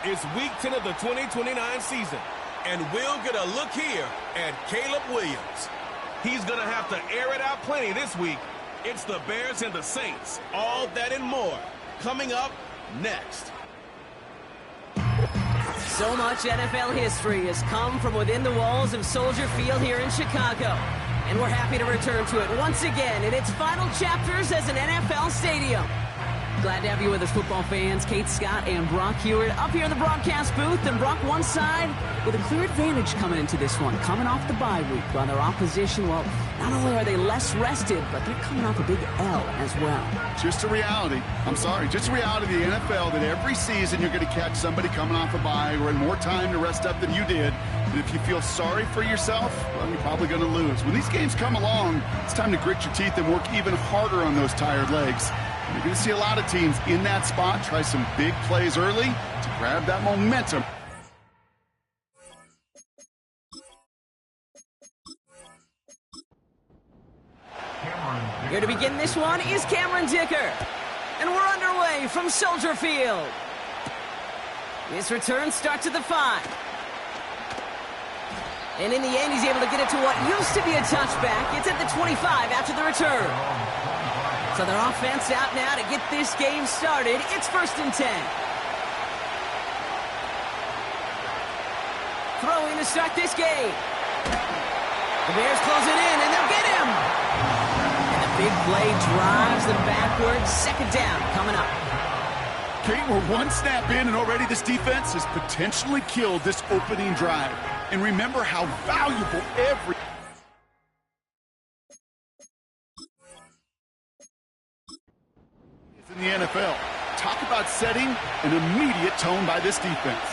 It's week 10 of the 2029 season, and we'll get a look here at Caleb Williams. He's going to have to air it out plenty this week. It's the Bears and the Saints. All that and more coming up next. So much NFL history has come from within the walls of Soldier Field here in Chicago. And we're happy to return to it once again in its final chapters as an NFL stadium. Glad to have you with us, football fans. Kate Scott and Brock Hewitt up here in the broadcast booth. And Brock one side with a clear advantage coming into this one, coming off the bye week. While their opposition, well, not only are they less rested, but they're coming off a big L as well. Just a reality. Just a reality of the NFL that every season you're going to catch somebody coming off a bye or in more time to rest up than you did. And if you feel sorry for yourself, well, you're probably going to lose. When these games come along, it's time to grit your teeth and work even harder on those tired legs. You're going to see a lot of teams in that spot try some big plays early to grab that momentum. Here to begin this one is Cameron Dicker. And we're underway from Soldier Field. This return starts at the 5. And in the end, he's able to get it to what used to be a touchback. It's at the 25 after the return. So their offense out now to get this game started. It's 1st and 10. Throwing to start this game. The Bears close it in, and they'll get him. And the big play drives them backwards. 2nd down coming up. Kate, we're one snap in, and already this defense has potentially killed this opening drive. And remember how valuable every in the NFL. Talk about setting an immediate tone by this defense.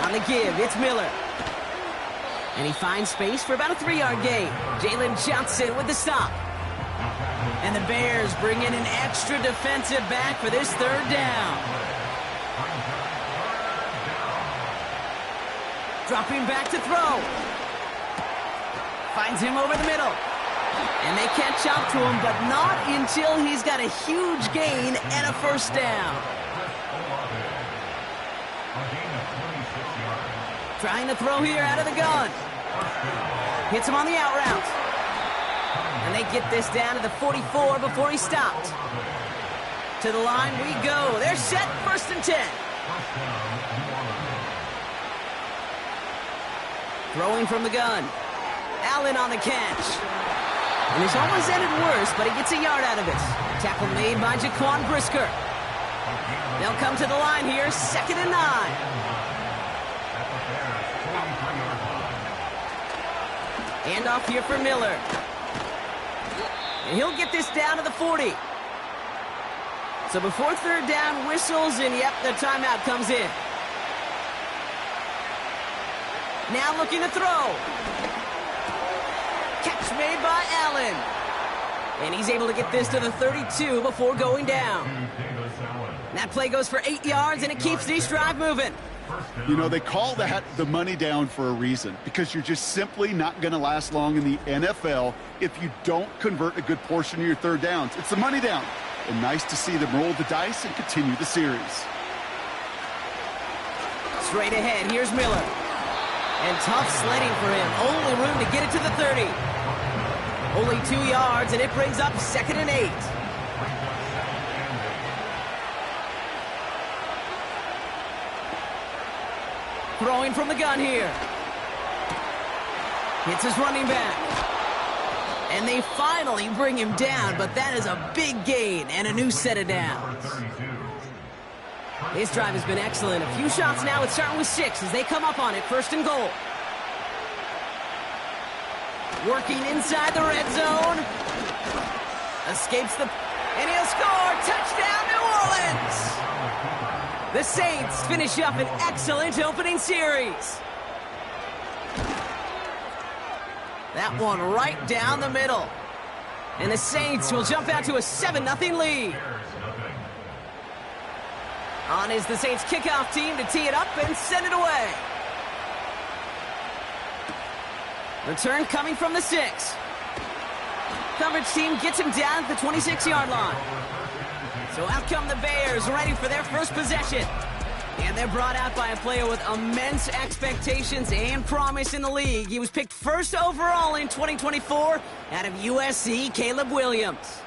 On the give, it's Miller. And he finds space for about a 3-yard gain. Jalen Johnson with the stop. And the Bears bring in an extra defensive back for this 3rd down. Dropping back to throw. Finds him over the middle. And they catch up to him, but not until he's got a huge gain and a 1st down. Trying to throw here out of the gun. Hits him on the out route. And they get this down to the 44 before he stopped. To the line we go. They're set, 1st and 10. Throwing from the gun. Allen on the catch. And this almost ended worse, but he gets a yard out of it. Tackle made by Jaquan Brisker. They'll come to the line here, 2nd and 9. Handoff here for Miller. And he'll get this down to the 40. So before 3rd down whistles, and yep, the timeout comes in. Now looking to throw. Catch made by Allen. And he's able to get this to the 32 before going down. That play goes for 8 yards, and it keeps this drive moving. You know, they call that the money down for a reason, because you're just simply not going to last long in the NFL if you don't convert a good portion of your 3rd downs. It's the money down. And nice to see them roll the dice and continue the series. Straight ahead, here's Miller. And tough sledding for him. Only room to get it to the 30. Only 2 yards, and it brings up 2nd and 8. Throwing from the gun here. Hits his running back. And they finally bring him down, but that is a big gain and a new set of downs. This drive has been excellent. A few shots now. It's starting with 6 as they come up on it. 1st and goal. Working inside the red zone. Escapes the... And he'll score! Touchdown, New Orleans! The Saints finish up an excellent opening series. That one right down the middle. And the Saints will jump out to a 7-0 lead. On is the Saints kickoff team to tee it up and send it away. Return coming from the 6. Coverage team gets him down at the 26-yard line. So out come the Bears, ready for their first possession. And they're brought out by a player with immense expectations and promise in the league. He was picked first overall in 2024 out of USC, Caleb Williams.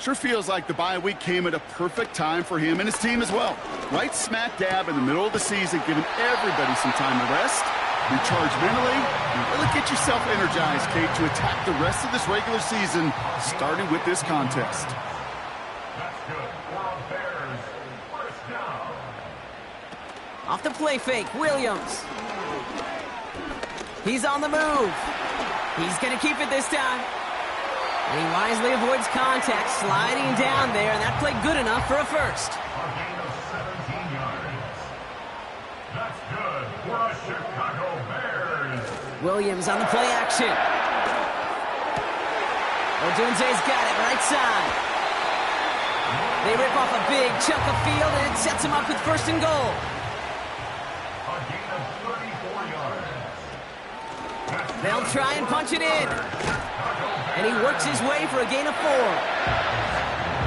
Sure feels like the bye week came at a perfect time for him and his team as well. Right smack dab in the middle of the season, giving everybody some time to rest, recharge mentally, and really get yourself energized, Kate, to attack the rest of this regular season, starting with this contest. Off the play fake, Williams. He's on the move. He's going to keep it this time. And he wisely avoids contact, sliding down there, and that played good enough for a first. A gain of 17 yards. That's good for the Chicago Bears. Williams on the play action. Odunze's got it, right side. They rip off a big chunk of field, and it sets him up with first and goal. A gain of 34 yards. They'll try and punch it in. And he works his way for a gain of 4.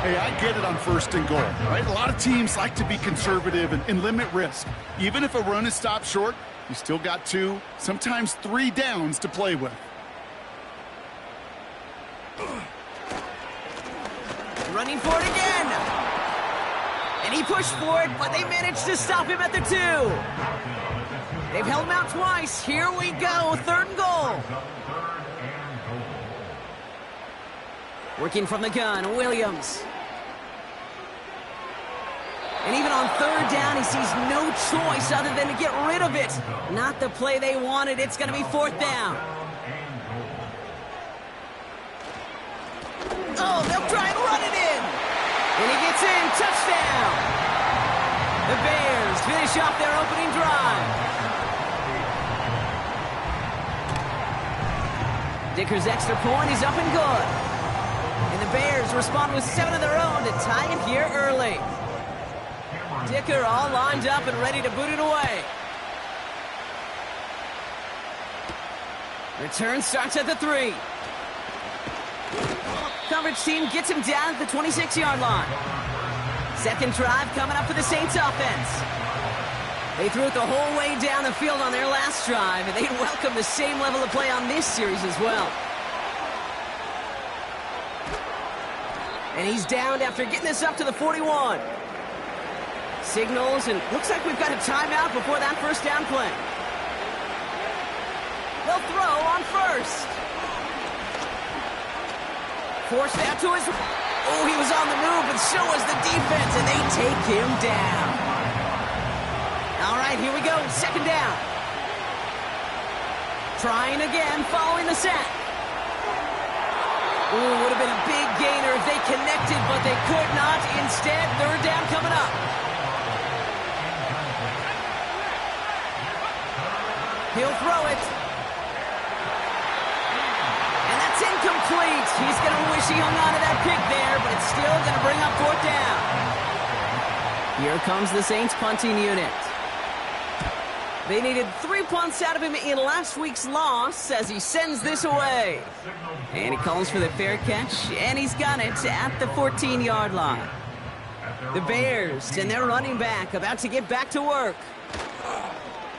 Hey, I get it on first and goal, right? A lot of teams like to be conservative and limit risk. Even if a run is stopped short, you still got 2, sometimes 3 downs to play with. Running for it again. And he pushed for it, but they managed to stop him at the 2. They've held him out twice. Here we go, 3rd and goal. Working from the gun, Williams. And even on 3rd down, he sees no choice other than to get rid of it. Not the play they wanted. It's going to be 4th down. Oh, they'll try and run it in. And he gets in. Touchdown. The Bears finish off their opening drive. Dicker's extra point is up and good. And the Bears respond with 7 of their own to tie it here early. Dicker all lined up and ready to boot it away. Return starts at the 3. Coverage team gets him down at the 26-yard line. Second drive coming up for the Saints offense. They threw it the whole way down the field on their last drive, and they'd welcome the same level of play on this series as well. And he's downed after getting this up to the 41. Signals, and looks like we've got a timeout before that first down play. They'll throw on first. Forced out to his... Oh, he was on the move, but so was the defense, and they take him down. All right, here we go, 2nd down. Trying again, following the sack. Ooh, would have been a big gainer if they connected, but they could not. Instead, 3rd down coming up. He'll throw it. And that's incomplete. He's going to wish he hung on to that pick there, but it's still going to bring up 4th down. Here comes the Saints punting unit. They needed 3 punts out of him in last week's loss as he sends this away. And he calls for the fair catch, and he's got it at the 14-yard line. The Bears and their running back about to get back to work.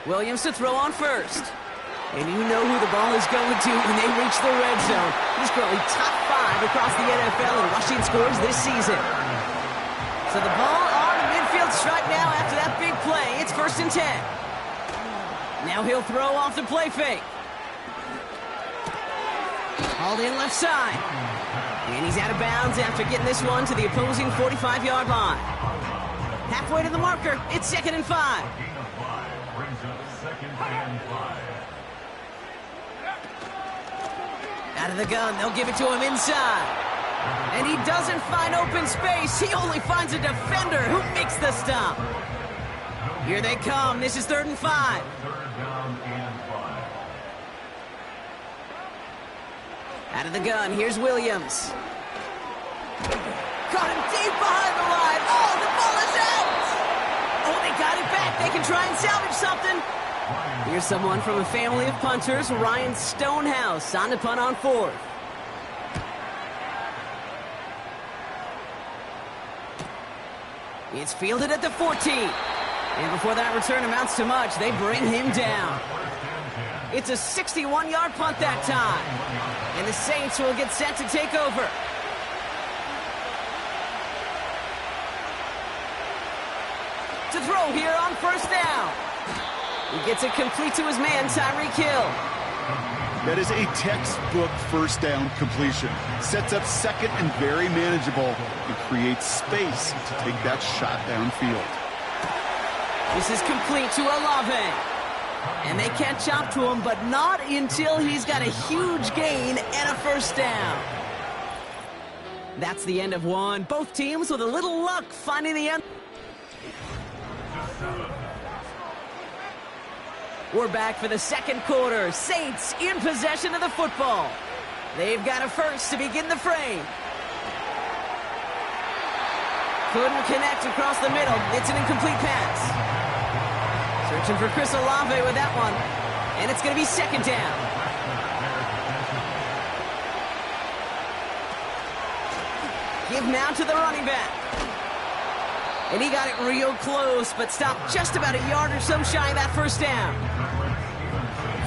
Williams to throw on first. And you know who the ball is going to when they reach the red zone. He's currently top 5 across the NFL in rushing scores this season. So the ball on the midfield stripe now after that big play. It's 1st and 10. Now he'll throw off the play fake. Hauled in left side. And he's out of bounds after getting this one to the opposing 45-yard line. Halfway to the marker, it's 2nd and 5. Out of the gun, they'll give it to him inside. And he doesn't find open space. He only finds a defender who makes the stop. Here they come. This is 3rd and 5. Out of the gun, here's Williams. Caught him deep behind the line. Oh, the ball is out! Oh, they got it back. They can try and salvage something. Here's someone from a family of punters, Ryan Stonehouse, on to punt on 4th. It's fielded at the 14. And before that return amounts to much, they bring him down. It's a 61-yard punt that time. And the Saints will get set to take over. To throw here on first down. He gets it complete to his man, Tyreek Hill. That is a textbook first down completion. Sets up second and very manageable. It creates space to take that shot downfield. This is complete to Olave. And they catch up to him, but not until he's got a huge gain and a first down. That's the end of one. Both teams with a little luck finding the end. We're back for the second quarter. Saints in possession of the football. They've got a first to begin the frame. Couldn't connect across the middle. It's an incomplete pass. Searching for Chris Olave with that one. And it's going to be second down. Give now to the running back. And he got it real close, but stopped just about a yard or so shy of that first down.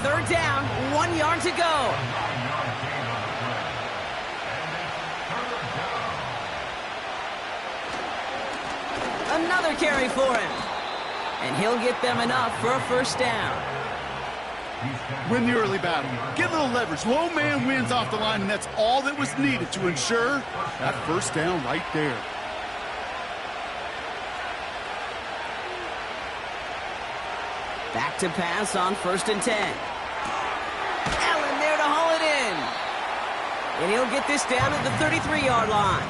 Third down, 1 yard to go. Another carry for him. And he'll get them enough for a first down. Win the early battle. Get a little leverage. Low man wins off the line, and that's all that was needed to ensure that first down right there. Back to pass on 1st and 10. Allen there to haul it in. And he'll get this down at the 33-yard line.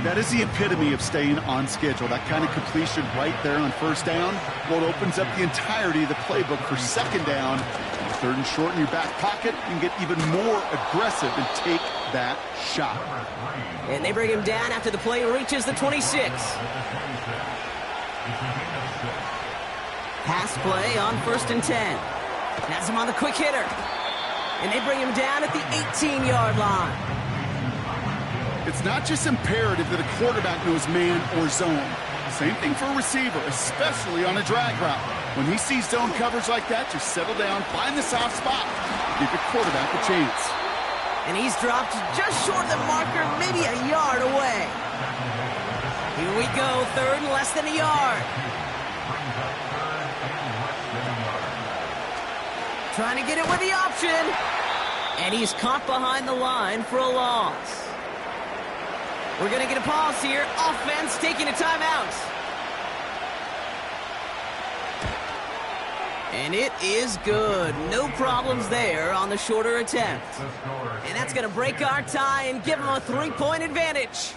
That is the epitome of staying on schedule. That kind of completion right there on first down. Well, it opens up the entirety of the playbook for second down. Third and short in your back pocket. You can get even more aggressive and take that shot. And they bring him down after the play reaches the 26. Pass play on 1st and 10. Has him on the quick hitter. And they bring him down at the 18-yard line. It's not just imperative that a quarterback knows man or zone. Same thing for a receiver, especially on a drag route. When he sees zone coverage like that, just settle down, find the soft spot, give your quarterback a chance. And he's dropped just short of the marker, maybe a yard away. Here we go, third and less than a yard. Trying to get it with the option. And he's caught behind the line for a loss. We're going to get a pause here. Offense taking a timeout. And it is good. No problems there on the shorter attempt. And that's going to break our tie and give them a 3-point advantage.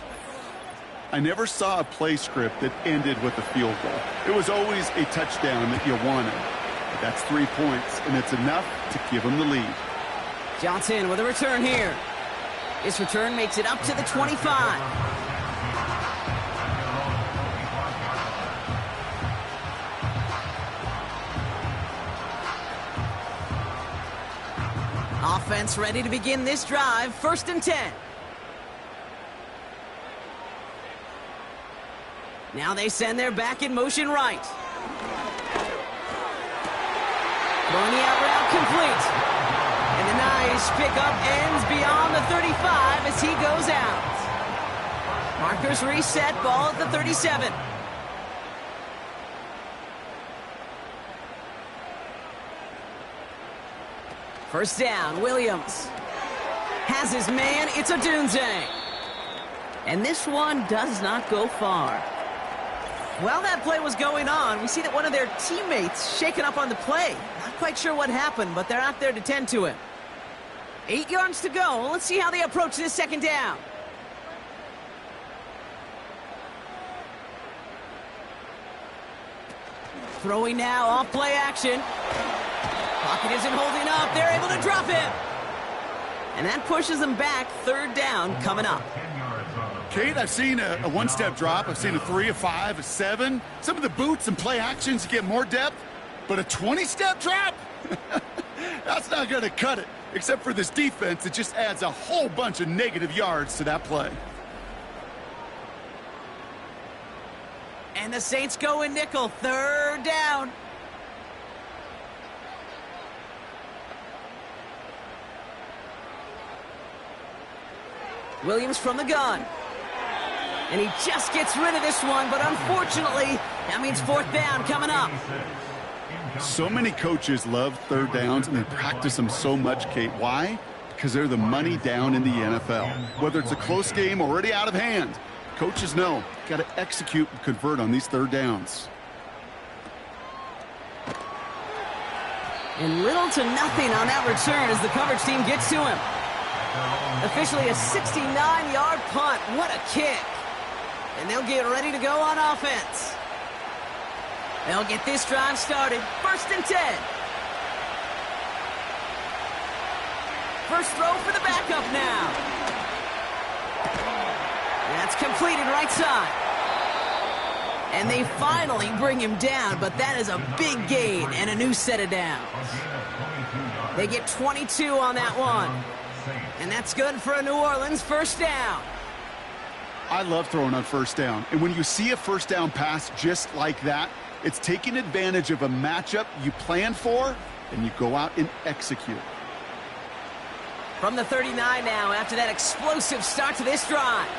I never saw a play script that ended with a field goal. It was always a touchdown that you wanted. But that's 3 points, and it's enough to give them the lead. Johnson with a return here. This return makes it up to the 25. Offense ready to begin this drive. 1st and 10. Now they send their back in motion right. Throwing the out route complete. And the nice pickup ends beyond the 35 as he goes out. Markers reset, ball at the 37. First down, Williams has his man. It's Odunze. And this one does not go far. While that play was going on, we see that one of their teammates shaken up on the play. Not quite sure what happened, but they're out there to tend to him. 8 yards to go. Let's see how they approach this second down. Throwing now, off play action. Pocket isn't holding up. They're able to drop him. And that pushes them back. 3rd down coming up. Kate, I've seen a one-step drop. I've seen a 3, a 5, a 7. Some of the boots and play actions get more depth. But a 20-step drop? That's not going to cut it. Except for this defense, it just adds a whole bunch of negative yards to that play. And the Saints go in nickel. Third down. Williams from the gun. And he just gets rid of this one, but unfortunately, that means fourth down coming up. So many coaches love third downs, and they practice them so much, Kate. Why? Because they're the money down in the NFL. Whether it's a close game already out of hand, coaches know, got to execute and convert on these third downs. And little to nothing on that return as the coverage team gets to him. Officially a 69-yard punt. What a kick. And they'll get ready to go on offense. They'll get this drive started. 1st and 10. First throw for the backup now. That's completed right side. And they finally bring him down, but that is a big gain and a new set of downs. They get 22 on that one. And that's good for a New Orleans first down. I love throwing on first down. And when you see a first down pass just like that, it's taking advantage of a matchup you planned for, and you go out and execute. From the 39 now after that explosive start to this drive.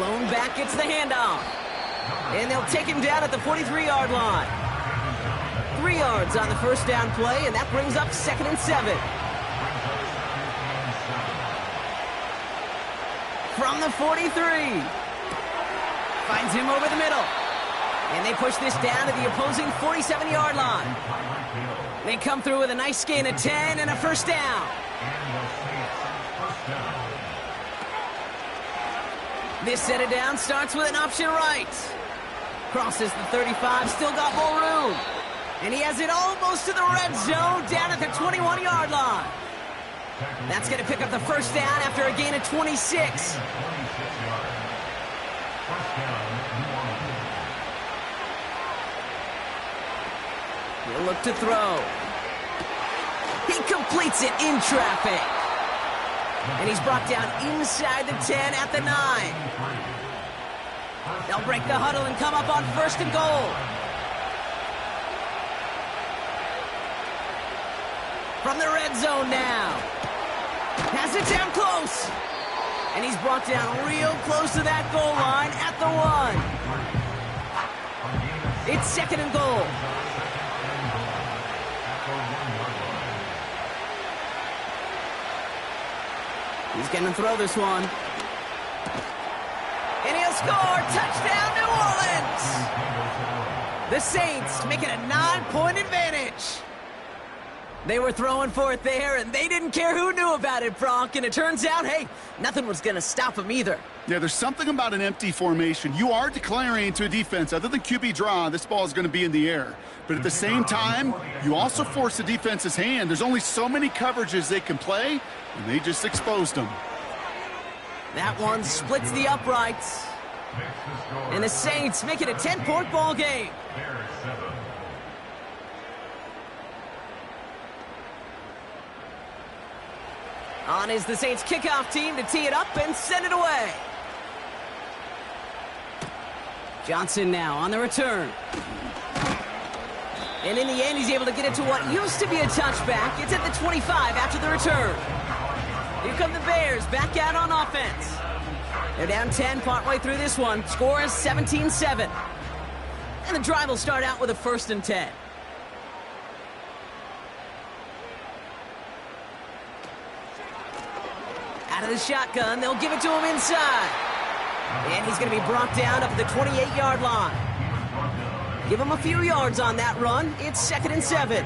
Lone back gets the handoff. And they'll take him down at the 43-yard line. 3 yards on the first down play, and that brings up 2nd and 7. From the 43. Finds him over the middle. And they push this down to the opposing 47-yard line. They come through with a nice gain of 10 and a first down. This set of down starts with an option right. Crosses the 35, still got more room. And he has it almost to the red zone, down at the 21-yard line. That's going to pick up the first down after a gain of 26. He'll look to throw. He completes it in traffic. And he's brought down inside the 10 at the 9. They'll break the huddle and come up on 1st and goal. From the red zone now. Has it down close. And he's brought down real close to that goal line at the 1. It's 2nd and goal. He's going to throw this one. And he'll score. Touchdown, New Orleans. The Saints make it a 9-point advantage. They were throwing for it there, and they didn't care who knew about it, Bronk. And it turns out, hey, nothing was going to stop them either. Yeah, there's something about an empty formation. You are declaring to a defense, other than QB draw, this ball is going to be in the air. But at the same time, you also force the defense's hand. There's only so many coverages they can play, and they just exposed them. That one splits the uprights. And the Saints make it a 10-point ball game. On is the Saints kickoff team to tee it up and send it away. Johnson now on the return. And in the end, he's able to get it to what used to be a touchback. It's at the 25 after the return. Here come the Bears back out on offense. They're down 10 partway through this one. Score is 17-7. And the drive will start out with a 1st and 10. Out of the shotgun, they'll give it to him inside. And he's going to be brought down up at the 28-yard line. Give him a few yards on that run. It's 2nd and 7.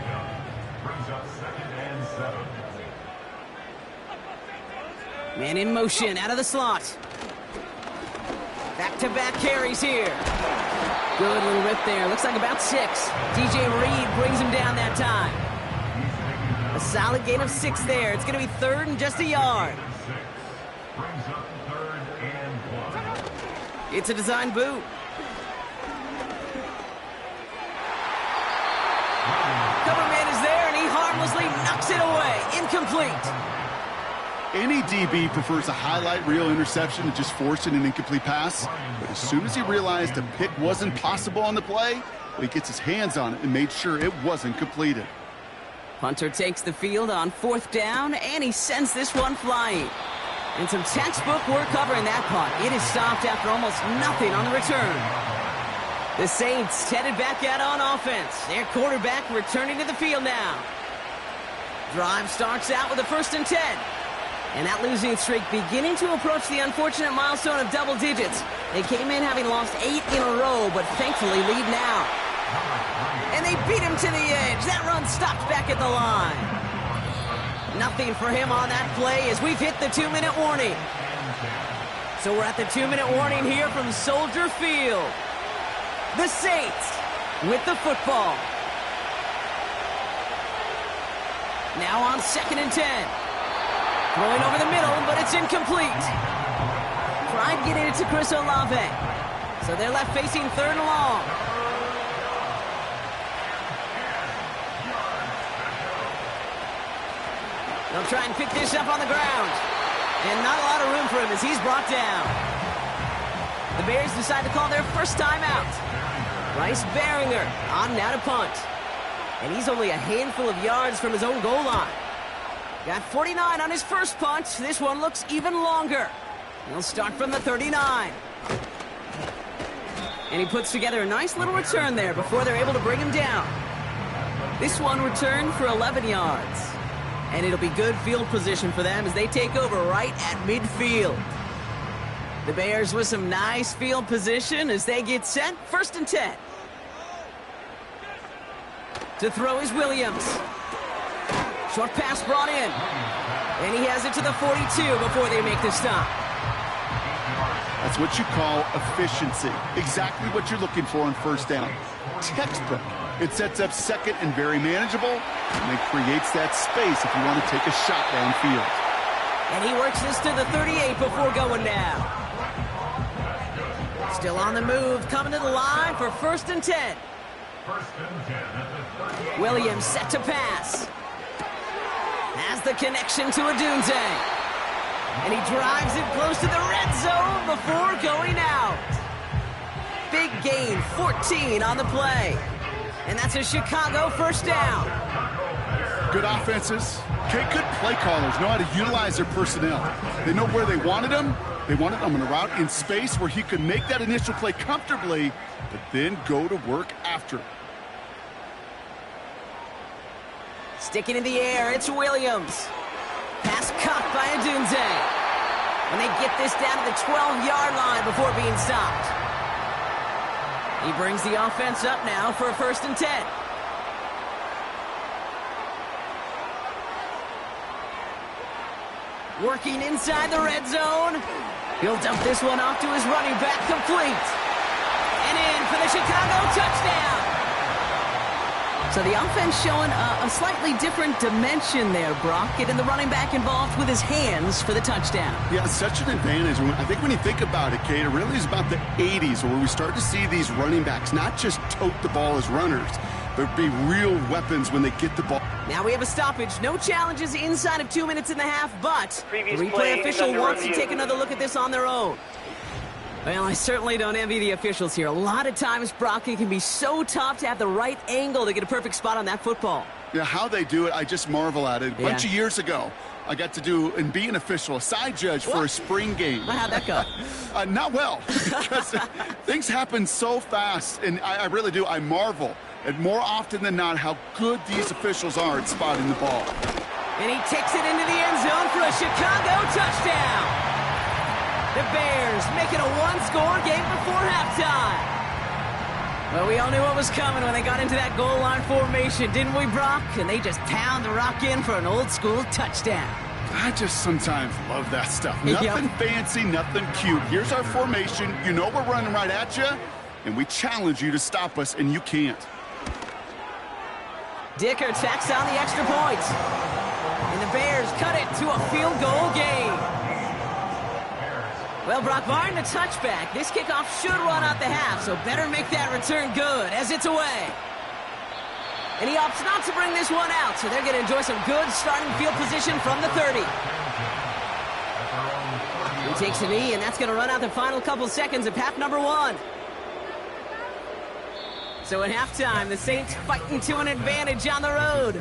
Man in motion, out of the slot. Back-to-back carries here. Good little rip there. Looks like about 6. DJ Reed brings him down that time. A solid gain of 6 there. It's going to be 3rd and just a yard. It's a design boot. Cover man is there, and he harmlessly knocks it away. Incomplete. Any DB prefers a highlight reel interception to just forcing an incomplete pass. But as soon as he realized a pick wasn't possible on the play, well, he gets his hands on it and made sure it wasn't completed. Punter takes the field on 4th down, and he sends this one flying. And some textbook work covering that punt. It is stopped after almost nothing on the return. The Saints headed back out on offense. Their quarterback returning to the field now. Drive starts out with a 1st and 10. And that losing streak beginning to approach the unfortunate milestone of double digits. They came in having lost 8 in a row, but thankfully lead now. And they beat him to the edge. That run stopped back at the line. Nothing for him on that play as we've hit the 2-minute warning. So we're at the 2-minute warning here from Soldier Field. The Saints with the football. Now on 2nd and 10. Throwing over the middle, but it's incomplete. Tried getting it to Chris Olave. So they're left facing 3rd and long. They'll try and pick this up on the ground. And not a lot of room for him as he's brought down. The Bears decide to call their first timeout. Bryce Behringer on now to punt. And he's only a handful of yards from his own goal line. Got 49 on his first punt. This one looks even longer. He'll start from the 39. And he puts together a nice little return there before they're able to bring him down. This one returned for 11 yards. And it'll be good field position for them as they take over right at midfield. The Bears with some nice field position as they get set. 1st and 10. To throw is Williams. Short pass brought in. And he has it to the 42 before they make the stop. That's what you call efficiency. Exactly what you're looking for on 1st down. Textbook. It sets up 2nd and very manageable, and it creates that space if you want to take a shot downfield. And he works this to the 38 before going down. Still on the move, coming to the line for 1st and 10. Williams set to pass. Has the connection to Odunze. And he drives it close to the red zone before going out. Big gain, 14 on the play. And that's a Chicago 1st down. Good offenses. Okay, good play callers know how to utilize their personnel. They know where they wanted them. They wanted them on a route in space where he could make that initial play comfortably, but then go to work after. Sticking in the air, it's Williams. Pass caught by Odunze. And they get this down to the 12-yard line before being stopped. He brings the offense up now for a 1st and 10. Working inside the red zone. He'll dump this one off to his running back, complete. And in for the Chicago touchdown. So the offense showing a slightly different dimension there, Brock. Getting the running back involved with his hands for the touchdown. Yeah, it's such an advantage. I think when you think about it, Kate, it really is about the 80s where we start to see these running backs not just tote the ball as runners, but be real weapons when they get the ball. Now we have a stoppage. No challenges inside of 2 minutes and a half, but the replay official wants to take another look at this on their own. Well, I certainly don't envy the officials here. A lot of times, Brock, it can be so tough to have the right angle to get a perfect spot on that football. Yeah, how they do it, I just marvel at it. A bunch of years ago, I got to do and be an official, a side judge for a spring game. How'd that go? Not well, because things happen so fast, and I really do. I marvel at more often than not how good these officials are at spotting the ball. And he takes it into the end zone for a Chicago touchdown. The Bears making a one-score game before halftime. Well, we all knew what was coming when they got into that goal line formation, didn't we, Brock? And they just pound the rock in for an old-school touchdown. I just sometimes love that stuff. Nothing fancy, nothing cute. Here's our formation. You know we're running right at you, and we challenge you to stop us, and you can't. Dicker tacks on the extra point. And the Bears cut it to a field goal game. Well, Brock, barring the touchback, this kickoff should run out the half, so better make that return good as it's away. And he opts not to bring this one out, so they're going to enjoy some good starting field position from the 30. He takes a knee, and that's going to run out the final couple seconds of half number one. So at halftime, the Saints fighting to an advantage on the road.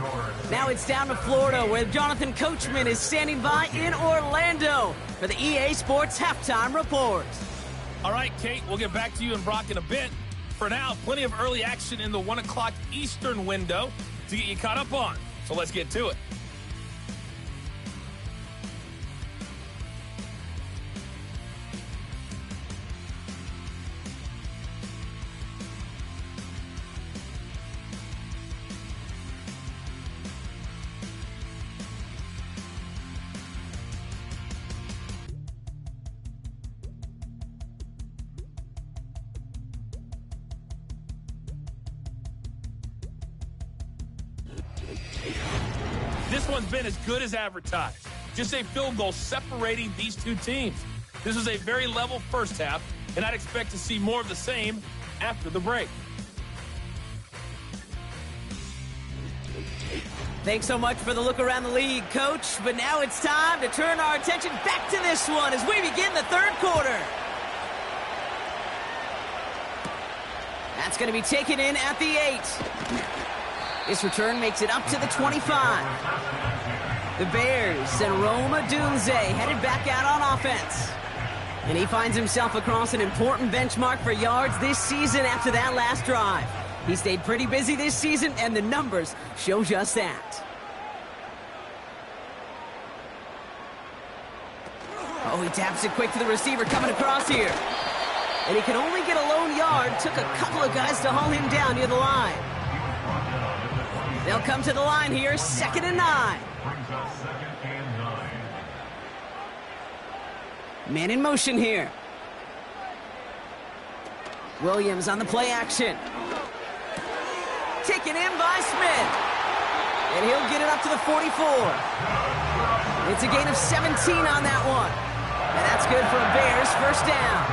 Now it's down to Florida, where Jonathan Coachman is standing by in Orlando for the EA Sports Halftime Report. All right, Kate, we'll get back to you and Brock in a bit. For now, plenty of early action in the 1 o'clock Eastern window to get you caught up on. So let's get to it. This one's been as good as advertised. Just a field goal separating these two teams. This was a very level first half, and I'd expect to see more of the same after the break. Thanks so much for the look around the league, Coach. But now it's time to turn our attention back to this one as we begin the third quarter. That's going to be taken in at the 8. This return makes it up to the 25. The Bears and Rome Odunze headed back out on offense. And he finds himself across an important benchmark for yards this season after that last drive. He stayed pretty busy this season, and the numbers show just that. Oh, he taps it quick to the receiver coming across here. And he can only get a lone yard. Took a couple of guys to haul him down near the line. They'll come to the line here, 2nd and 9. Man in motion here. Williams on the play action. Taken in by Smith. And he'll get it up to the 44. It's a gain of 17 on that one. And that's good for a Bears first down.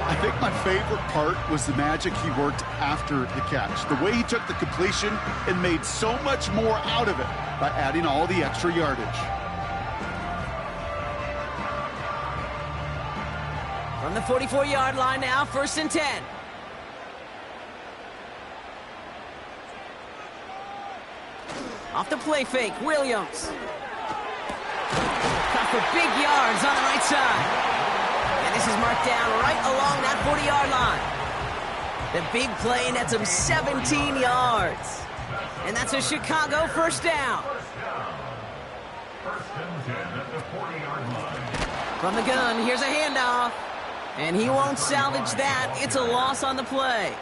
I think my favorite part was the magic he worked after the catch. The way he took the completion and made so much more out of it by adding all the extra yardage. From the 44-yard line now, 1st and 10. Off the play fake, Williams. Caught for big yards on the right side. And this is marked down right along that 40-yard line. The big play nets him 17 yards. And that's a Chicago first down. From the gun, here's a handoff. And he won't salvage that. It's a loss on the play.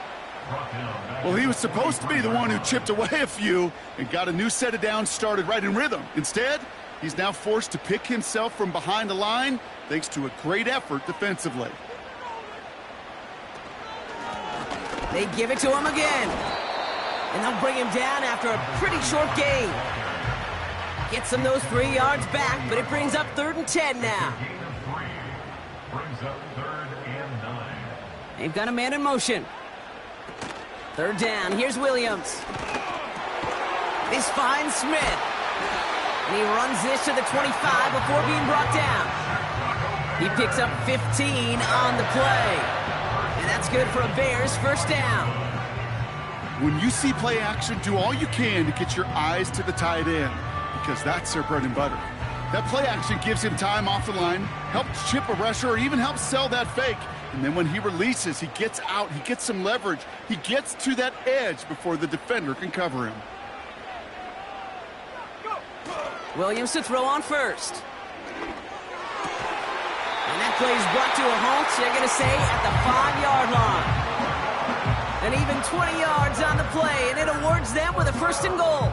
Well, he was supposed to be the one who chipped away a few and got a new set of downs started right in rhythm. Instead, he's now forced to pick himself from behind the line thanks to a great effort defensively. They give it to him again. And they'll bring him down after a pretty short gain. Gets him those 3 yards back, but it brings up 3rd and 10 now. They've got a man in motion. 3rd down. Here's Williams. This finds Smith. And he runs this to the 25 before being brought down. He picks up 15 on the play. And that's good for a Bears first down. When you see play action, do all you can to get your eyes to the tight end, because that's their bread and butter. That play action gives him time off the line, helps chip a rusher, or even helps sell that fake. And then when he releases, he gets out, he gets some leverage. He gets to that edge before the defender can cover him. Williams to throw on first. And that play is brought to a halt, so they're going to say at the 5-yard line. And even 20 yards on the play, and it awards them with a 1st and goal.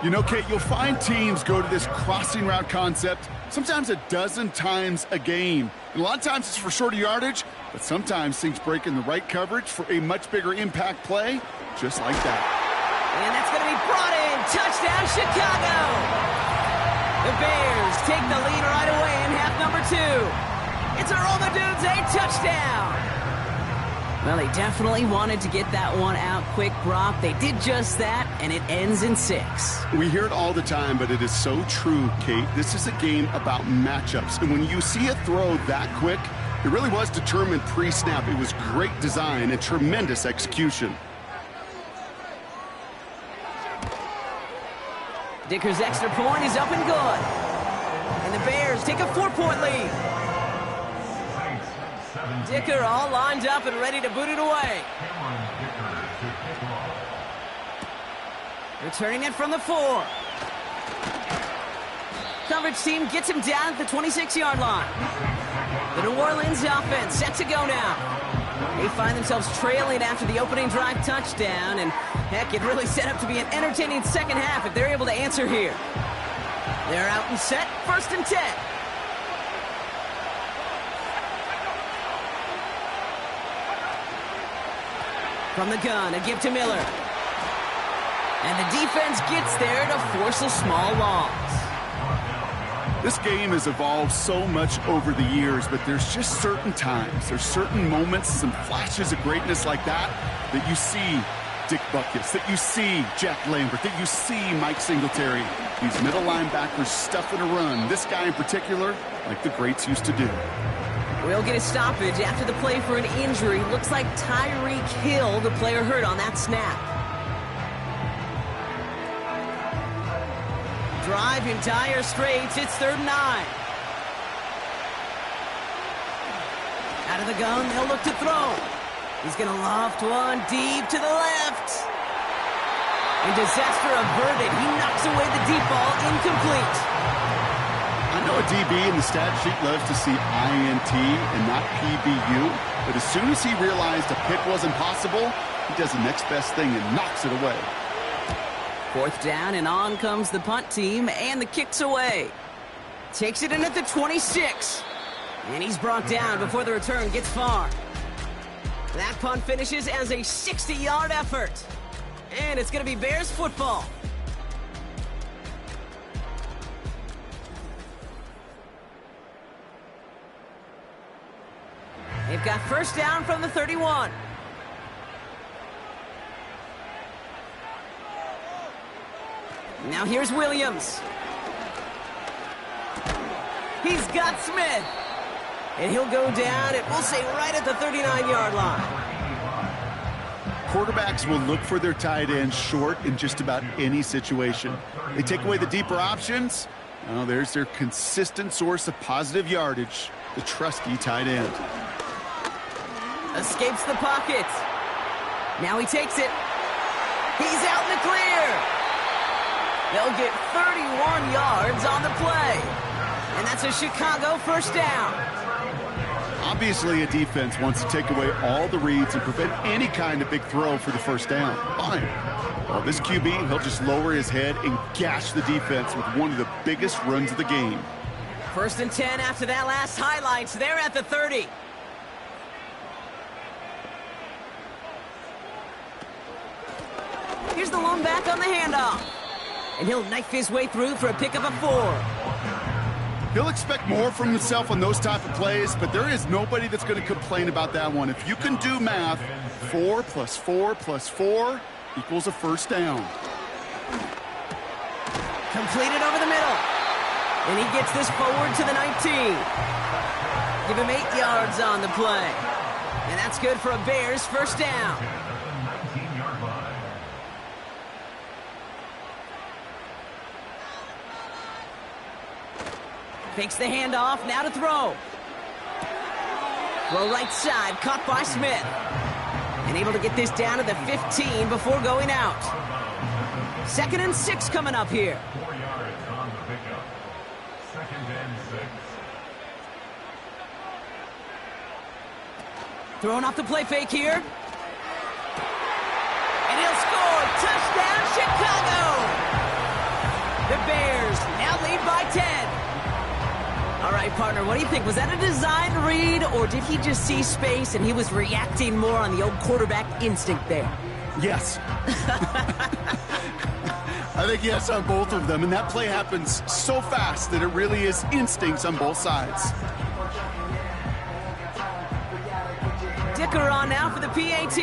You know, Kate, you'll find teams go to this crossing route concept sometimes a dozen times a game. And a lot of times it's for shorter yardage, but sometimes things break in the right coverage for a much bigger impact play, just like that. And that's going to be brought in. Touchdown, Chicago! The Bears take the lead right away in half number 2. It's a Rome Odunze touchdown. Well, they definitely wanted to get that one out quick, Brock. They did just that, and it ends in 6. We hear it all the time, but it is so true, Kate. This is a game about matchups. And when you see a throw that quick, it really was determined pre-snap. It was great design and tremendous execution. Dicker's extra point is up and good. And the Bears take a 4-point lead. Dicker all lined up and ready to boot it away. Returning it from the 4. Coverage team gets him down at the 26-yard line. The New Orleans offense set to go now. They find themselves trailing after the opening drive touchdown, and heck, it really set up to be an entertaining second half if they're able to answer here. They're out and set, 1st and 10. From the gun, a give to Miller. And the defense gets there to force a small loss. This game has evolved so much over the years, but there's just certain times, there's certain moments, some flashes of greatness like that you see Dick Butkus, that you see Jack Lambert, that you see Mike Singletary. These middle linebackers stuffing a run. This guy in particular, like the greats used to do. We'll get a stoppage after the play for an injury. Looks like Tyreek Hill, the player hurt on that snap. Drive in dire straits. It's 3rd and 9. Out of the gun, they'll look to throw. He's going to loft one deep to the left. And disaster averted. He knocks away the deep ball, incomplete. I know a DB in the stat sheet loves to see INT and not PBU, but as soon as he realized a pick wasn't possible, he does the next best thing and knocks it away. 4th down, and on comes the punt team, and the kick's away. Takes it in at the 26. And he's brought down before the return gets far. That punt finishes as a 60-yard effort. And it's going to be Bears football. They've got 1st down from the 31. Now here's Williams. He's got Smith. And he'll go down, and we'll say right at the 39-yard line. Quarterbacks will look for their tight ends short in just about any situation. They take away the deeper options. Well, there's their consistent source of positive yardage, the trusty tight end. Escapes the pocket. Now he takes it. He's out in the clear. They'll get 31 yards on the play. And that's a Chicago 1st down. Obviously, a defense wants to take away all the reads and prevent any kind of big throw for the 1st down. Fine. Well, this QB, he'll just lower his head and gash the defense with one of the biggest runs of the game. 1st and 10 after that last highlights. They're at the 30. Here's the lone back on the handoff. And he'll knife his way through for a pickup of 4. He'll expect more from himself on those type of plays, but there is nobody that's going to complain about that one. If you can do math, 4 plus 4 plus 4 equals a 1st down. Completed over the middle. And he gets this forward to the 19. Give him 8 yards on the play. And that's good for a Bears 1st down. Fakes the handoff, now to throw. Throw right side, caught by Smith. And able to get this down to the 15 before going out. 2nd and 6 coming up here. 4 yards on the pickup. 2nd and 6. Throwing off the play fake here. And he'll score. Touchdown, Chicago! The Bears now lead by 10. All right, partner, what do you think? Was that a design read, or did he just see space and he was reacting more on the old quarterback instinct there? Yes. I think yes on both of them, and that play happens so fast that it really is instincts on both sides. Dicker on now for the PAT.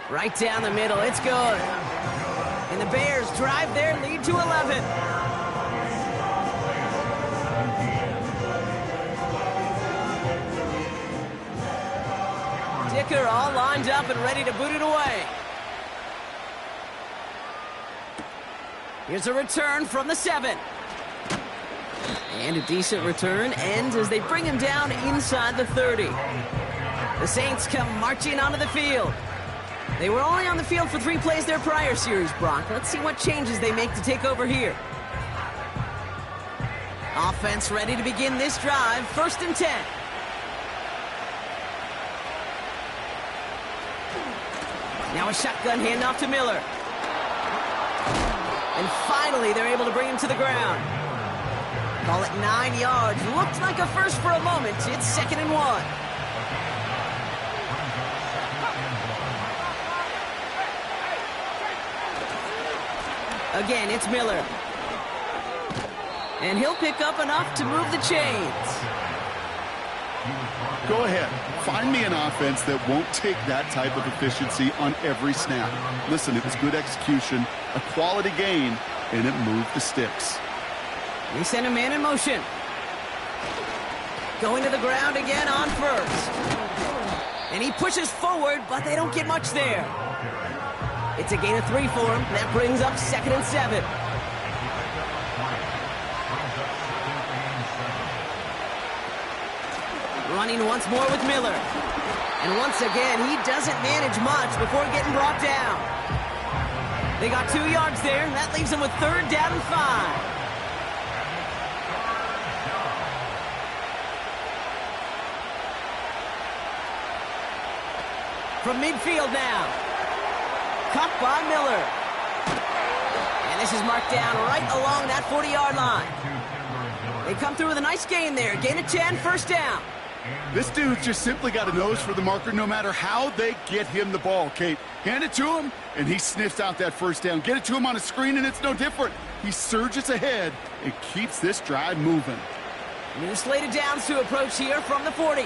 Right down the middle, it's good. And the Bears drive their lead to 11. Dicker all lined up and ready to boot it away. Here's a return from the 7. And a decent return ends as they bring him down inside the 30. The Saints come marching onto the field. They were only on the field for 3 plays their prior series, Brock. Let's see what changes they make to take over here. Offense ready to begin this drive. 1st and 10. Now a shotgun handoff to Miller. And finally, they're able to bring him to the ground. Call it 9 yards. Looked like a first for a moment. It's 2nd and 1. Again, it's Miller. And he'll pick up enough to move the chains. Go ahead. Find me an offense that won't take that type of efficiency on every snap. Listen, it was good execution, a quality gain, and it moved the sticks. They send a man in motion. Going to the ground again on 1st. And he pushes forward, but they don't get much there. It's a gain of 3 for him. That brings up 2nd and 7. Running once more with Miller. And once again, he doesn't manage much before getting brought down. They got 2 yards there, and that leaves them with 3rd down and 5. From midfield now. Caught by Miller. And this is marked down right along that 40-yard line. They come through with a nice gain there. Gain of 10, 1st down. This dude's just simply got a nose for the marker no matter how they get him the ball, Kate. Hand it to him, and he sniffs out that 1st down. Get it to him on a screen, and it's no different. He surges ahead and keeps this drive moving. New slate of downs to approach here from the 40.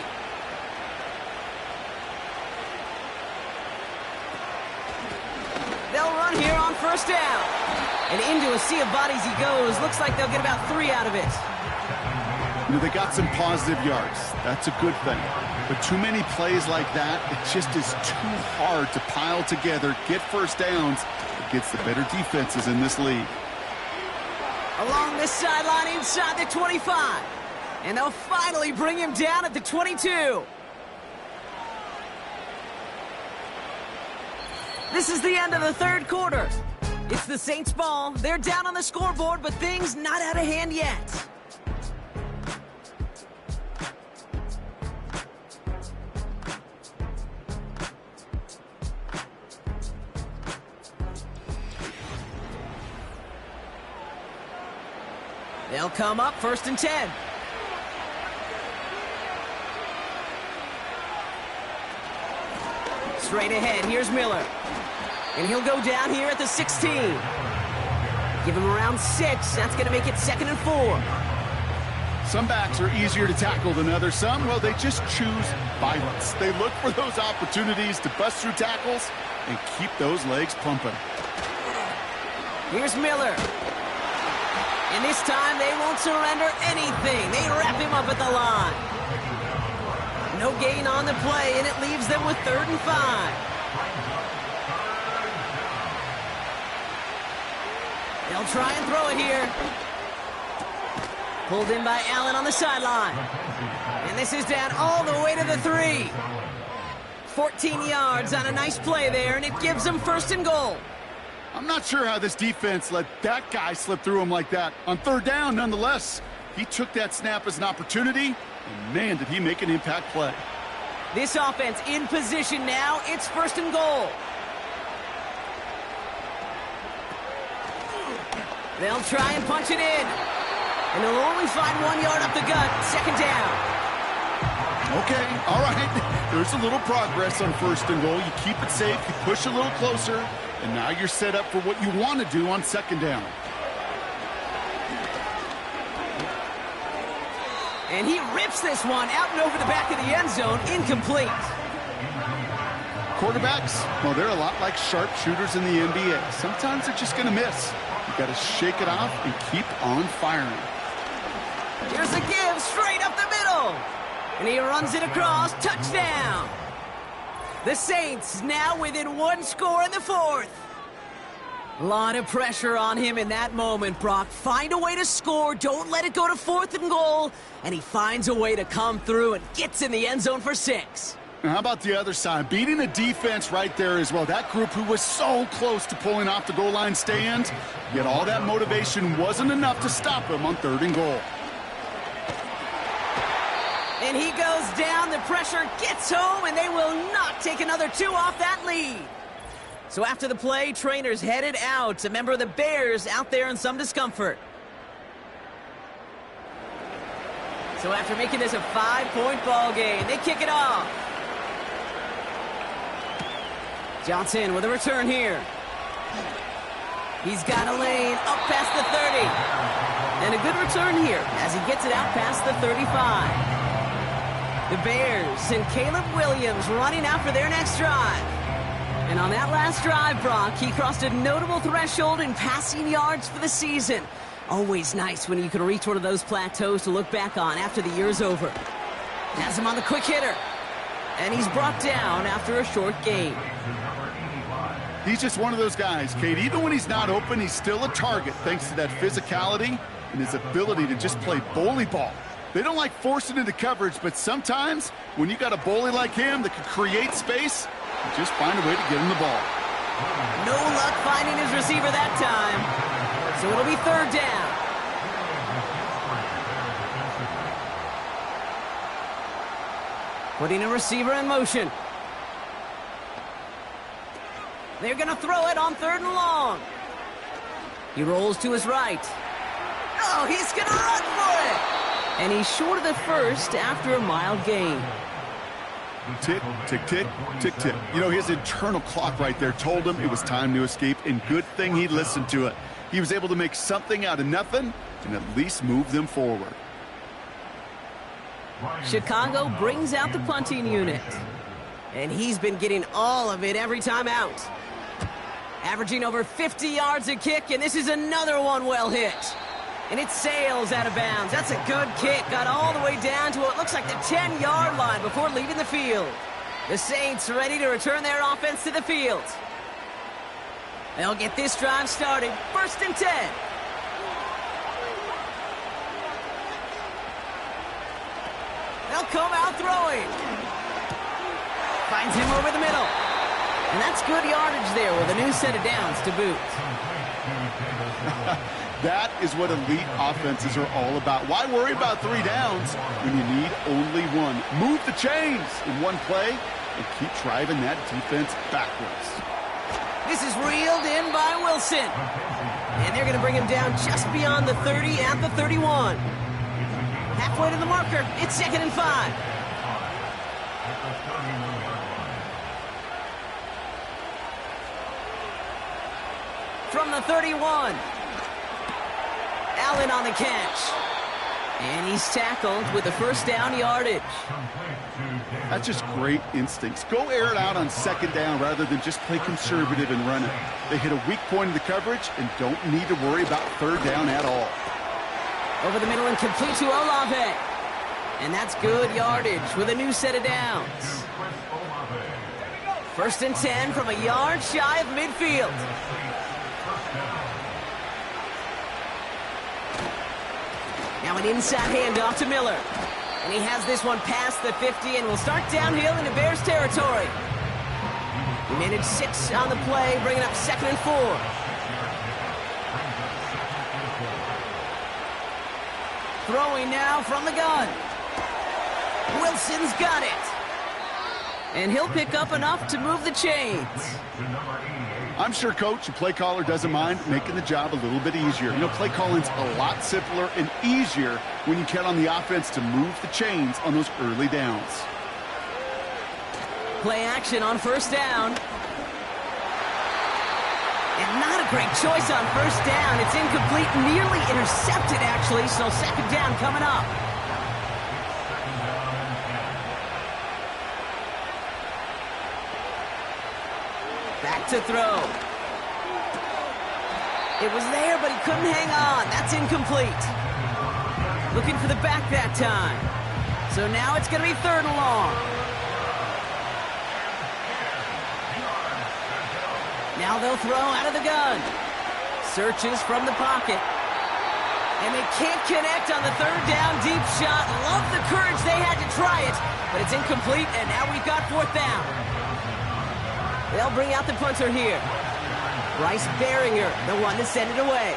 They'll run here on 1st down. And into a sea of bodies he goes. Looks like they'll get about 3 out of it. You know, they got some positive yards. That's a good thing. But too many plays like that, it just is too hard to pile together, get 1st downs against the better defenses in this league. Along this sideline inside the 25. And they'll finally bring him down at the 22. This is the end of the 3rd quarter. It's the Saints' ball. They're down on the scoreboard, but things not out of hand yet. They'll come up 1st and 10. Straight ahead, here's Miller. And he'll go down here at the 16. Give him around 6. That's going to make it 2nd and 4. Some backs are easier to tackle than others. Some, well, they just choose violence. They look for those opportunities to bust through tackles and keep those legs pumping. Here's Miller. And this time they won't surrender anything. They wrap him up at the line. No gain on the play, and it leaves them with 3rd and 5. They'll try and throw it here. Pulled in by Allen on the sideline. And this is down all the way to the 3. 14 yards on a nice play there, and it gives them 1st and goal. I'm not sure how this defense let that guy slip through him like that. On 3rd down, nonetheless, he took that snap as an opportunity, and man, did he make an impact play. This offense in position now. It's 1st and goal. They'll try and punch it in. And they'll only find 1 yard up the gut. 2nd down. Okay, all right. There's a little progress on 1st and goal. You keep it safe, you push a little closer, and now you're set up for what you want to do on 2nd down. And he rips this one out and over the back of the end zone, incomplete. Quarterbacks, well, they're a lot like sharpshooters in the NBA. Sometimes they're just going to miss. You got to shake it off and keep on firing. Here's a give straight up the middle. And he runs it across. Touchdown. The Saints now within one score in the fourth. A lot of pressure on him in that moment, Brock. Find a way to score. Don't let it go to 4th and goal. And he finds a way to come through and gets in the end zone for 6. And how about the other side? Beating the defense right there as well. That group who was so close to pulling off the goal line stand, yet all that motivation wasn't enough to stop him on 3rd and goal. And he goes down. The pressure gets home, and they will not take another 2 off that lead. So after the play, trainers headed out. A member of the Bears out there in some discomfort. So after making this a 5-point ball game, they kick it off. Johnson with a return here. He's got a lane up past the 30. And a good return here as he gets it out past the 35. The Bears and Caleb Williams running out for their next drive. And on that last drive, Brock, he crossed a notable threshold in passing yards for the season. Always nice when you can reach one of those plateaus to look back on after the year's over. Has him on the quick hitter. And he's brought down after a short gain. He's just one of those guys, Kate. Even when he's not open, he's still a target thanks to that physicality and his ability to just play bully ball. They don't like forcing into coverage, but sometimes when you got a bully like him that can create space, you just find a way to get him the ball. No luck finding his receiver that time. So it'll be 3rd down. Putting a receiver in motion. They're going to throw it on 3rd and long. He rolls to his right. Oh, he's going to run for it. And he's short of the first after a mild gain. Tick, tick, tick, tick, tick. You know, his internal clock right there told him it was time to escape, and good thing he listened to it. He was able to make something out of nothing and at least move them forward. Chicago brings out the punting unit. And he's been getting all of it every time out. Averaging over 50 yards a kick, and this is another one well hit. And it sails out of bounds. That's a good kick. Got all the way down to what looks like the 10-yard line before leaving the field. The Saints ready to return their offense to the field. They'll get this drive started. 1st and 10. They'll come out throwing. Finds him over the middle. And that's good yardage there with a new set of downs to boot. That is what elite offenses are all about. Why worry about 3 downs when you need only one? Move the chains in one play and keep driving that defense backwards. This is reeled in by Wilson. And they're going to bring him down just beyond the 30 at the 31. Halfway to the marker. It's 2nd and 5. From the 31. Allen on the catch. And he's tackled with a 1st down yardage. That's just great instincts. Go air it out on 2nd down rather than just play conservative and run it. They hit a weak point in the coverage and don't need to worry about 3rd down at all. Over the middle and complete to Olave. And that's good yardage with a new set of downs. 1st and 10 from a yard shy of midfield. Now an inside handoff to Miller. And he has this one past the 50 and will start downhill into Bears territory. He managed 6 on the play, bringing up 2nd and 4. Throwing now from the gun. Wilson's got it. And he'll pick up enough to move the chains. I'm sure coach and play caller doesn't mind making the job a little bit easier. You know, play calling's a lot simpler and easier when you count on the offense to move the chains on those early downs. Play action on 1st down. And not a great choice on 1st down. It's incomplete, nearly intercepted actually, so 2nd down coming up. Back to throw. It was there, but he couldn't hang on. That's incomplete. Looking for the back that time. So now it's going to be 3rd and long. Now they'll throw out of the gun. Searches from the pocket. And they can't connect on the 3rd down deep shot. Love the courage they had to try it, but it's incomplete, and now we've got 4th down. They'll bring out the punter here. Bryce Behringer, the one to send it away.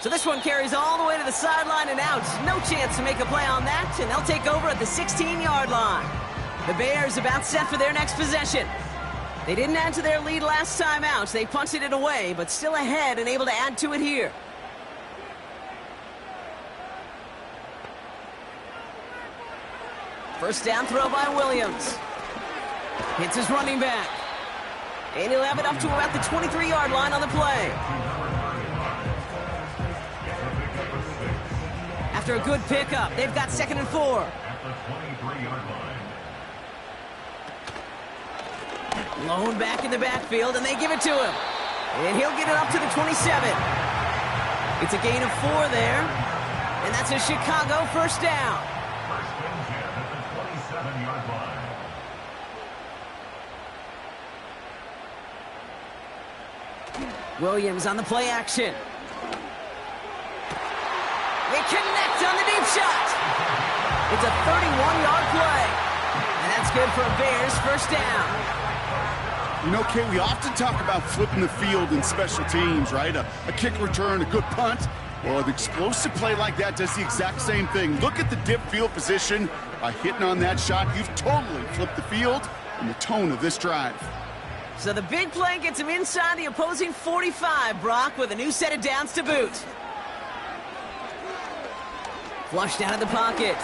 So this one carries all the way to the sideline and out. No chance to make a play on that, and they'll take over at the 16-yard line. The Bears about set for their next possession. They didn't add to their lead last time out. They punted it away, but still ahead and able to add to it here. First down throw by Williams. Hits his running back. And he'll have it up to about the 23-yard line on the play. After a good pickup, they've got 2nd and 4. At the 23-yard line. Lone back in the backfield, and they give it to him. And he'll get it up to the 27. It's a gain of 4 there. And that's a Chicago first down. First and 10 at the 27-yard line. Williams on the play action. They connect on the deep shot. It's a 31-yard play. And that's good for a Bears first down. You know, Kate, we often talk about flipping the field in special teams, right? A kick return, a good punt. Well, an explosive play like that does the exact same thing. Look at the dip field position. By hitting on that shot, you've totally flipped the field and the tone of this drive. So the big play gets him inside the opposing 45, Brock, with a new set of downs to boot. Flushed out of the pocket.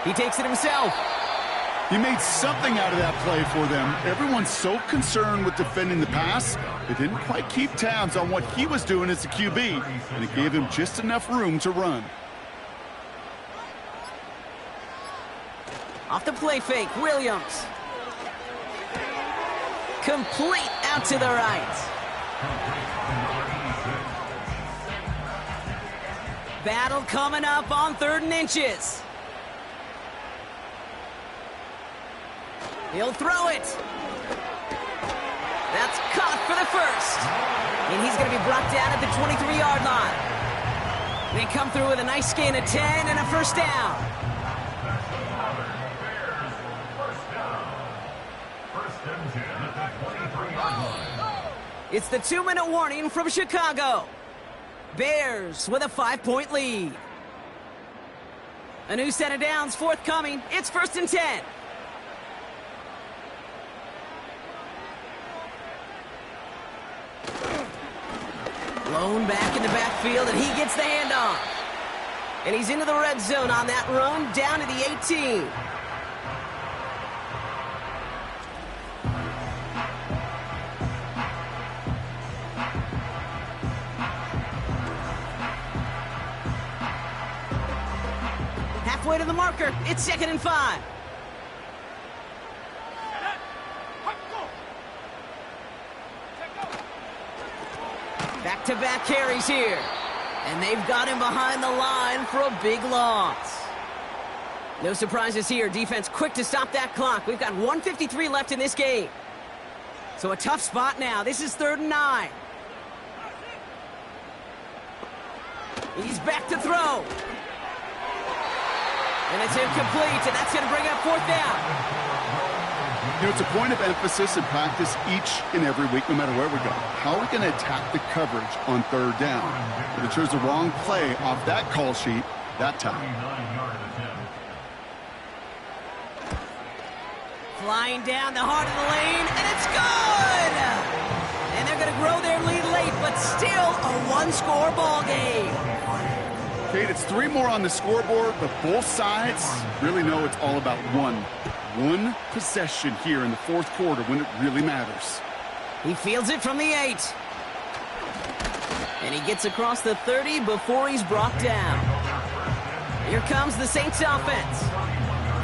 He takes it himself. He made something out of that play for them. Everyone's so concerned with defending the pass, they didn't quite keep tabs on what he was doing as a QB, and it gave him just enough room to run. Off the play fake, Williams. Complete out to the right. Battle coming up on 3rd and inches. He'll throw it. That's caught for the first. And he's going to be brought down at the 23-yard line. They come through with a nice gain of 10 and a first down. First and 10 at the 23-yard line. It's the 2-minute warning from Chicago. Bears with a 5-point lead. A new set of downs forthcoming. It's 1st and 10. Lone back in the backfield, and he gets the handoff. And he's into the red zone on that run, down to the 18. Halfway to the marker, it's 2nd and 5. Back-to-back carries here. And they've got him behind the line for a big loss. No surprises here. Defense quick to stop that clock. We've got 1:53 left in this game. So a tough spot now. This is 3rd and 9. He's back to throw. And it's incomplete, and that's going to bring up 4th down. You know, it's a point of emphasis in practice each and every week, no matter where we go. How are we going to attack the coverage on 3rd down? But they chose the wrong play off that call sheet that time. Flying down the heart of the lane, and it's good! And they're going to grow their lead late, but still a 1-score ball game. Kate, it's 3 more on the scoreboard, but both sides really know it's all about one possession here in the 4th quarter when it really matters. He fields it from the 8. And he gets across the 30 before he's brought down. Here comes the Saints offense.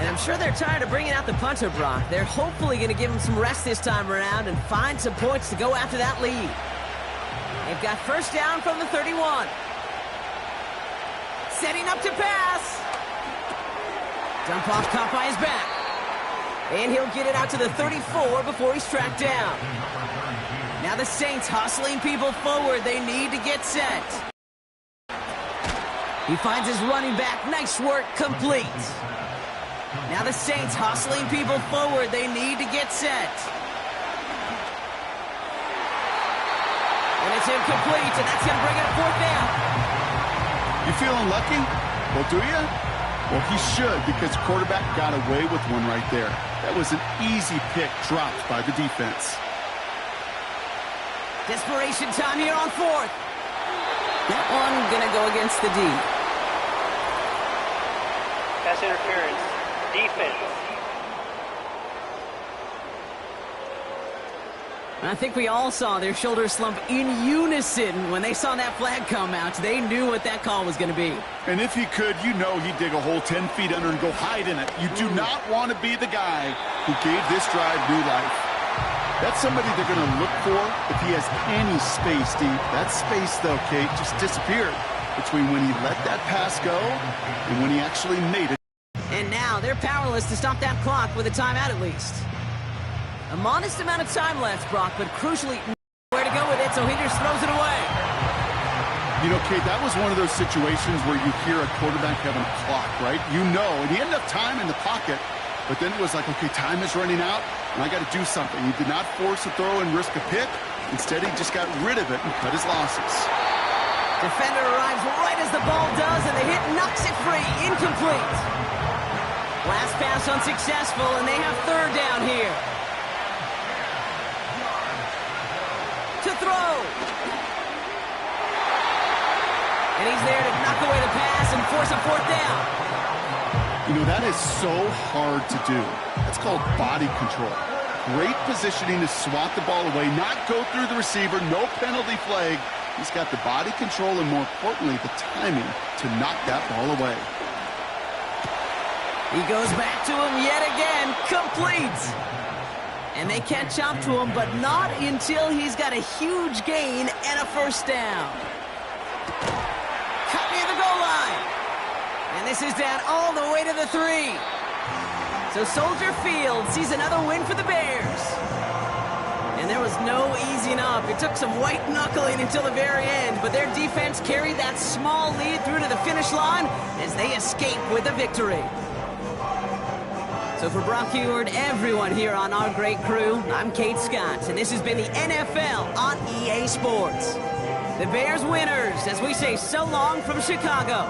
And I'm sure they're tired of bringing out the punter, Brock. They're hopefully going to give him some rest this time around and find some points to go after that lead. They've got first down from the 31. Setting up to pass. Dump off caught by his back. And he'll get it out to the 34 before he's tracked down. Now the Saints hustling people forward. They need to get set. He finds his running back. Nice work, complete. Now the Saints hustling people forward. They need to get set. And it's incomplete, and that's going to bring it up fourth down. You feeling lucky? Well, do you? Well, he should, because quarterback got away with one right there. That was an easy pick dropped by the defense. Desperation time here on fourth. That one going to go against the D. Pass interference. Defense. I think we all saw their shoulders slump in unison when they saw that flag come out. They knew what that call was going to be. And if he could, you know he'd dig a hole 10 feet under and go hide in it. You do not want to be the guy who gave this drive new life. That's somebody they're going to look for if he has any space deep. That space, though, Kate, just disappeared between when he let that pass go and when he actually made it. And now they're powerless to stop that clock with a timeout at least. A modest amount of time left, Brock, but crucially, where to go with it, so he just throws it away. You know, Kate, that was one of those situations where you hear a quarterback having a clock, right? You know, and he had enough time in the pocket, but then it was like, okay, time is running out, and I got to do something. He did not force a throw and risk a pick. Instead, he just got rid of it and cut his losses. Defender arrives right as the ball does, and the hit knocks it free. Incomplete. Last pass unsuccessful, and they have third down here. To throw. And he's there to knock away the pass and force a fourth down. You know, that is so hard to do. That's called body control. Great positioning to swat the ball away, not go through the receiver, no penalty flag. He's got the body control and, more importantly, the timing to knock that ball away. He goes back to him yet again, complete. And they catch up to him, but not until he's got a huge gain and a first down. Cut near the goal line. And this is down all the way to the 3. So Soldier Field sees another win for the Bears. And there was no easing up. It took some white knuckling until the very end, but their defense carried that small lead through to the finish line as they escape with a victory. So for Brock Heward, everyone here on our great crew, I'm Kate Scott, and this has been the NFL on EA Sports. The Bears winners as we say so long from Chicago.